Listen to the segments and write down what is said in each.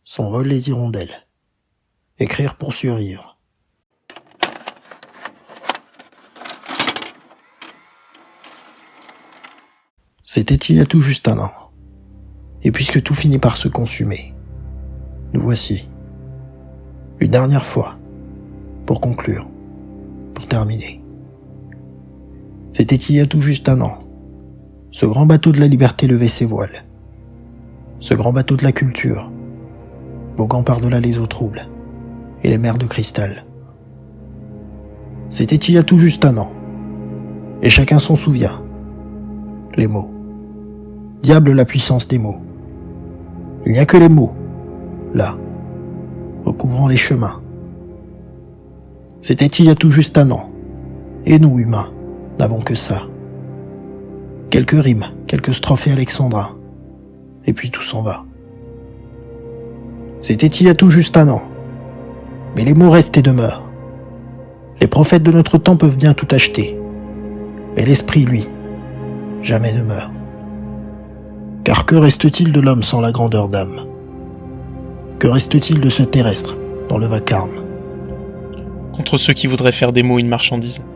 S'envolent les hirondelles. Écrire pour survivre. C'était il y a tout juste un an. Et puisque tout finit par se consumer, nous voici. Une dernière fois. Pour conclure. Pour terminer. C'était il y a tout juste un an. Ce grand bateau de la liberté levait ses voiles. Ce grand bateau de la culture, voguant par-delà les eaux troubles et les mers de cristal. C'était il y a tout juste un an. Et chacun s'en souvient. Les mots. Diable la puissance des mots. Il n'y a que les mots, là, recouvrant les chemins. C'était il y a tout juste un an. Et nous, humains, n'avons que ça. Quelques rimes, quelques strophes et alexandrins. Et puis tout s'en va. C'était il y a tout juste un an. Mais les mots restent et demeurent. Les prophètes de notre temps peuvent bien tout acheter. Mais l'esprit, lui, jamais ne meurt. Car que reste-t-il de l'homme sans la grandeur d'âme? Que reste-t-il de ce terrestre dans le vacarme? Contre ceux qui voudraient faire des mots une marchandise.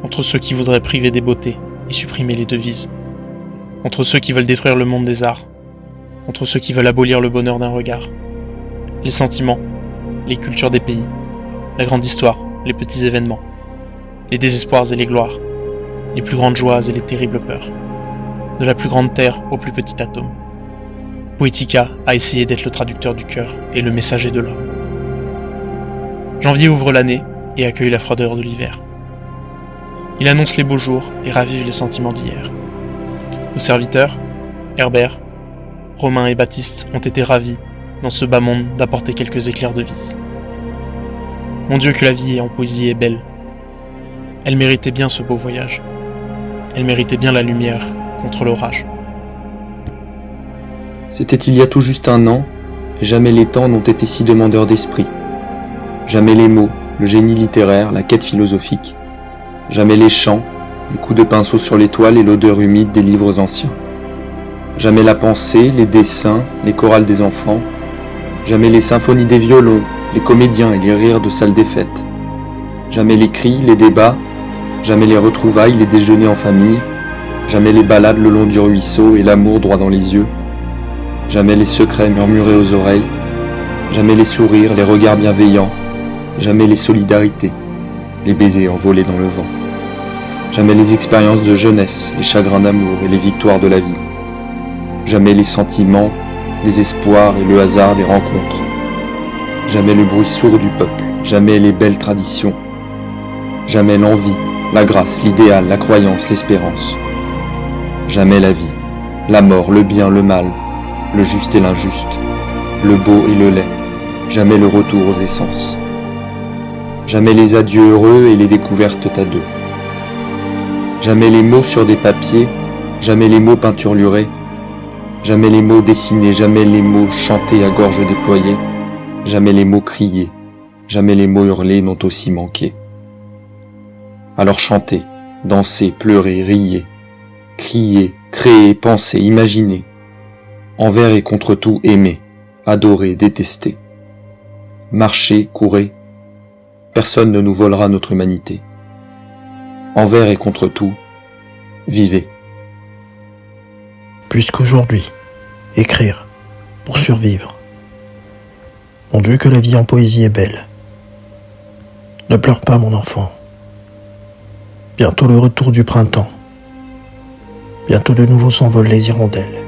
Contre ceux qui voudraient priver des beautés et supprimer les devises. Contre ceux qui veulent détruire le monde des arts. Contre ceux qui veulent abolir le bonheur d'un regard. Les sentiments, les cultures des pays, la grande histoire, les petits événements, les désespoirs et les gloires, les plus grandes joies et les terribles peurs. De la plus grande terre au plus petit atome. Poetica a essayé d'être le traducteur du cœur et le messager de l'homme. Janvier ouvre l'année et accueille la froideur de l'hiver. Il annonce les beaux jours et ravive les sentiments d'hier. Nos serviteurs, Herbert, Romain et Baptiste, ont été ravis, dans ce bas monde, d'apporter quelques éclairs de vie. Mon Dieu, que la vie en poésie est belle. Elle méritait bien ce beau voyage. Elle méritait bien la lumière contre l'orage. C'était il y a tout juste un an, et jamais les temps n'ont été si demandeurs d'esprit. Jamais les mots, le génie littéraire, la quête philosophique. Jamais les chants, les coups de pinceau sur les toiles et l'odeur humide des livres anciens. Jamais la pensée, les dessins, les chorales des enfants. Jamais les symphonies des violons, les comédiens et les rires de salles des fêtes. Jamais les cris, les débats. Jamais les retrouvailles, les déjeuners en famille. Jamais les balades le long du ruisseau et l'amour droit dans les yeux. Jamais les secrets murmurés aux oreilles. Jamais les sourires, les regards bienveillants. Jamais les solidarités, les baisers envolés dans le vent. Jamais les expériences de jeunesse, les chagrins d'amour et les victoires de la vie. Jamais les sentiments, les espoirs et le hasard des rencontres. Jamais le bruit sourd du peuple, jamais les belles traditions. Jamais l'envie, la grâce, l'idéal, la croyance, l'espérance. Jamais la vie, la mort, le bien, le mal, le juste et l'injuste, le beau et le laid, jamais le retour aux essences. Jamais les adieux heureux et les découvertes à deux. Jamais les mots sur des papiers, jamais les mots peinturlurés, jamais les mots dessinés, jamais les mots chantés à gorge déployée, jamais les mots criés, jamais les mots hurlés n'ont aussi manqué. Alors chantez, dansez, pleurez, riez, criez, créez, pensez, imaginez, envers et contre tout aimez, adorez, détestez. Marchez, courez, personne ne nous volera notre humanité. Envers et contre tout, vivez. Puisqu'aujourd'hui, écrire pour survivre. Mon Dieu, que la vie en poésie est belle. Ne pleure pas, mon enfant. Bientôt le retour du printemps. Bientôt de nouveau s'envolent les hirondelles.